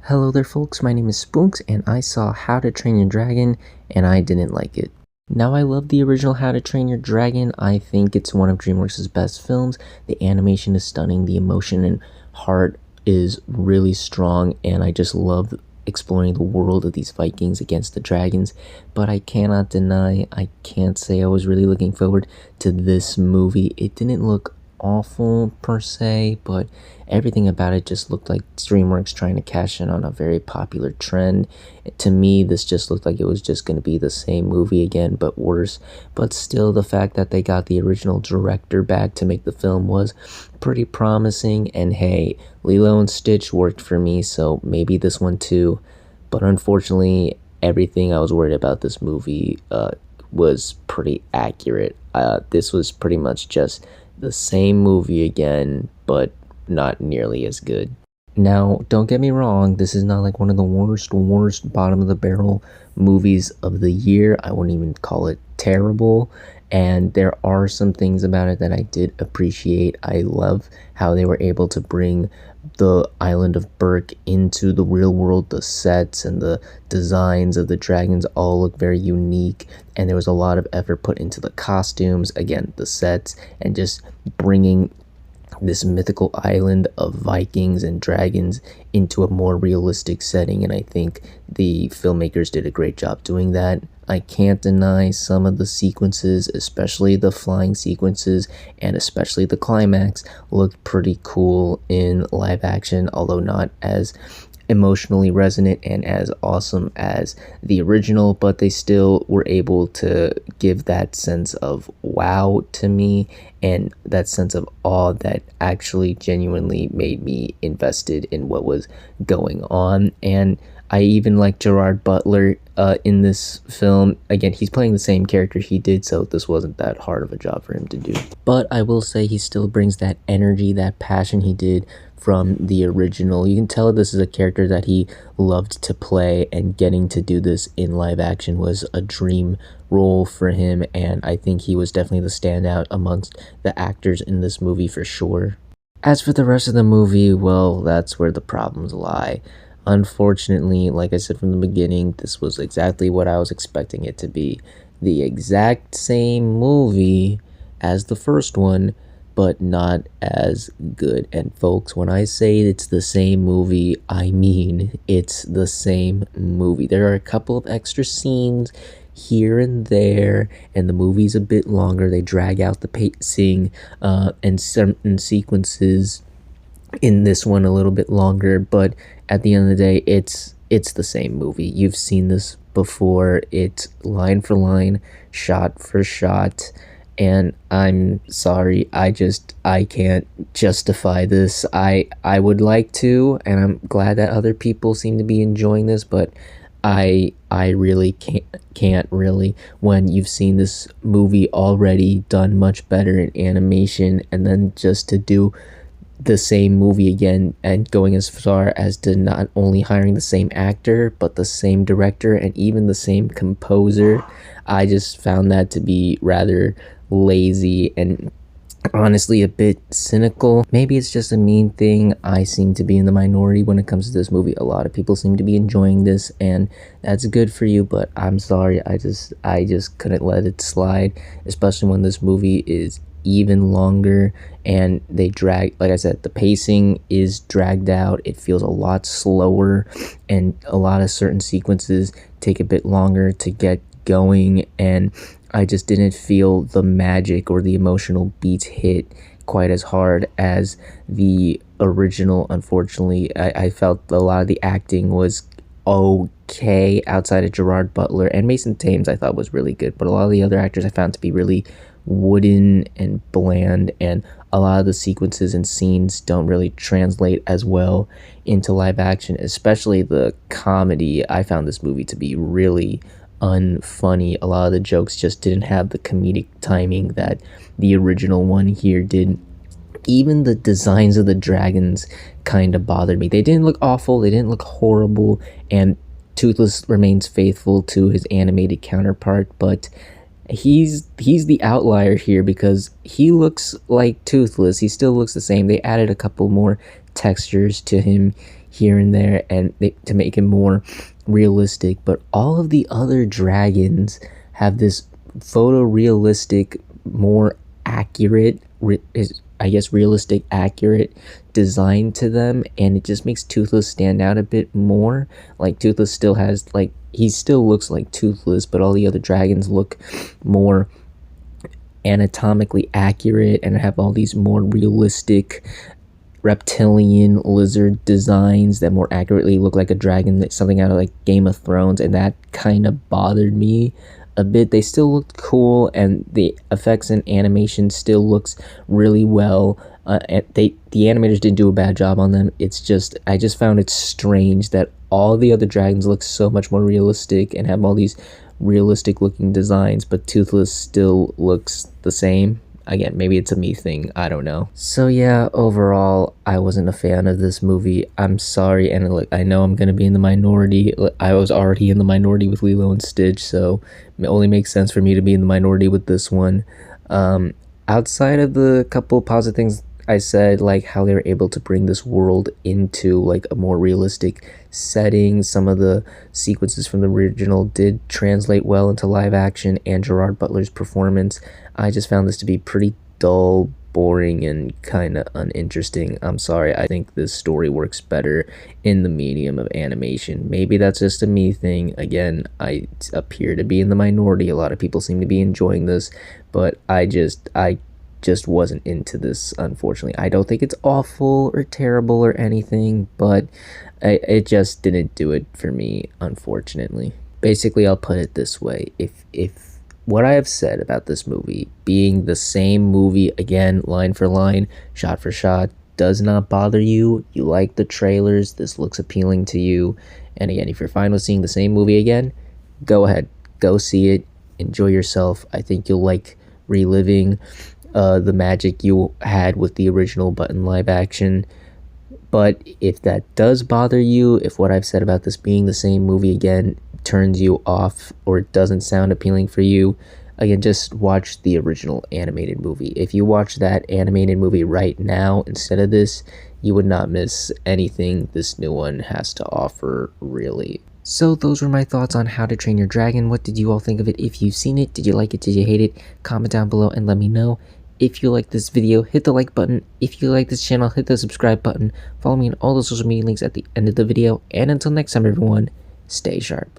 Hello there folks, my name is Spoonks and I saw How to Train Your Dragon and I didn't like it. Now I love the original How to Train Your Dragon. I think it's one of DreamWorks' best films. The animation is stunning, the emotion and heart is really strong, and I just love exploring the world of these Vikings against the dragons. But I cannot deny, I can't say I was really looking forward to this movie. It didn't look awful per se, but everything about it just looked like DreamWorks trying to cash in on a very popular trend. To me, this just looked like it was just going to be the same movie again, but worse. But still, the fact that they got the original director back to make the film was pretty promising. And hey, Lilo and Stitch worked for me, so maybe this one too. But unfortunately, everything I was worried about this movie was pretty accurate. This was pretty much just the same movie again, but not nearly as good. Now, don't get me wrong, this is not like one of the worst bottom of the barrel movies of the year. I wouldn't even call it terrible. And there are some things about it that I did appreciate. I love how they were able to bring the island of Berk into the real world. The sets and the designs of the dragons all look very unique, and there was a lot of effort put into the costumes, again, the sets, and just bringing this mythical island of Vikings and dragons into a more realistic setting, and I think the filmmakers did a great job doing that. I can't deny some of the sequences, especially the flying sequences and especially the climax, looked pretty cool in live action, although not as emotionally resonant and as awesome as the original, but they still were able to give that sense of wow to me and that sense of awe that actually genuinely made me invested in what was going on. And I even like Gerard Butler in this film. Again, he's playing the same character he did, so this wasn't that hard of a job for him to do. But I will say he still brings that energy, that passion he did from the original. You can tell this is a character that he loved to play, and getting to do this in live action was a dream role for him, and I think he was definitely the standout amongst the actors in this movie for sure. As for the rest of the movie, well, that's where the problems lie. Unfortunately, like I said from the beginning, this was exactly what I was expecting it to be. The exact same movie as the first one, but not as good. And folks, when I say it's the same movie, I mean it's the same movie. There are a couple of extra scenes here and there, and the movie's a bit longer. They drag out the pacing and certain sequences in this one a little bit longer, but at the end of the day, it's the same movie. You've seen this before. It's line for line, shot for shot, and I'm sorry, I can't justify this. I would like to, and I'm glad that other people seem to be enjoying this, but I really can't really, when you've seen this movie already done much better in animation, and then just to do the same movie again and going as far as to not only hiring the same actor but the same director and even the same composer. I just found that to be rather lazy and honestly a bit cynical. Maybe it's just a mean thing. I seem to be in the minority when it comes to this movie. A lot of people seem to be enjoying this, and that's good for you, but I'm sorry, I just couldn't let it slide, especially when this movie is even longer and they drag, like I said, the pacing is dragged out. It feels a lot slower, and a lot of certain sequences take a bit longer to get going, and I just didn't feel the magic or the emotional beats hit quite as hard as the original. Unfortunately, I felt a lot of the acting was okay outside of Gerard Butler, and Mason Thames I thought was really good, but a lot of the other actors I found to be really wooden and bland, and a lot of the sequences and scenes don't really translate as well into live action, especially the comedy. I found this movie to be really unfunny. A lot of the jokes just didn't have the comedic timing that the original one here did. Even the designs of the dragons kind of bothered me. They didn't look awful, they didn't look horrible, and Toothless remains faithful to his animated counterpart, but he's the outlier here because he looks like Toothless. He still looks the same. They added a couple more textures to him here and there, and to make it more realistic. But all of the other dragons have this photorealistic, more accurate, I guess realistic, accurate design to them, and it just makes Toothless stand out a bit more. Like Toothless still has like he still looks like Toothless, but all the other dragons look more anatomically accurate and have all these more realistic reptilian lizard designs that more accurately look like a dragon, that's something out of like Game of Thrones, and that kind of bothered me a bit. They still looked cool, and the effects and animation still looks really well. The animators didn't do a bad job on them. It's just I just found it strange that all the other dragons look so much more realistic and have all these realistic looking designs, but Toothless still looks the same. Again, maybe it's a me thing, I don't know. So yeah, overall, I wasn't a fan of this movie. I'm sorry, and like I know I'm gonna be in the minority. I was already in the minority with Lilo and Stitch, so it only makes sense for me to be in the minority with this one. Outside of the couple positive things I said, like how they were able to bring this world into like a more realistic setting, some of the sequences from the original did translate well into live action, and Gerard Butler's performance, I just found this to be pretty dull, boring, and kind of uninteresting. I'm sorry, I think this story works better in the medium of animation. Maybe that's just a me thing. Again, I appear to be in the minority. A lot of people seem to be enjoying this, but I just wasn't into this, unfortunately. I don't think it's awful or terrible or anything, but it just didn't do it for me, unfortunately. Basically, I'll put it this way. If what I have said about this movie being the same movie again, line for line, shot for shot, does not bother you, you like the trailers, this looks appealing to you, and again, if you're fine with seeing the same movie again, go ahead, go see it, enjoy yourself. I think you'll like reliving the magic you had with the original but in live action. But if that does bother you, if what I've said about this being the same movie again turns you off or it doesn't sound appealing for you, again, just watch the original animated movie. If you watch that animated movie right now instead of this, you would not miss anything this new one has to offer, really. So those were my thoughts on How to Train Your Dragon. What did you all think of it? If you've seen it, did you like it? Did you hate it? Comment down below and let me know. If you like this video, hit the like button. If you like this channel, hit the subscribe button. Follow me on all the social media links at the end of the video. And until next time, everyone, stay sharp.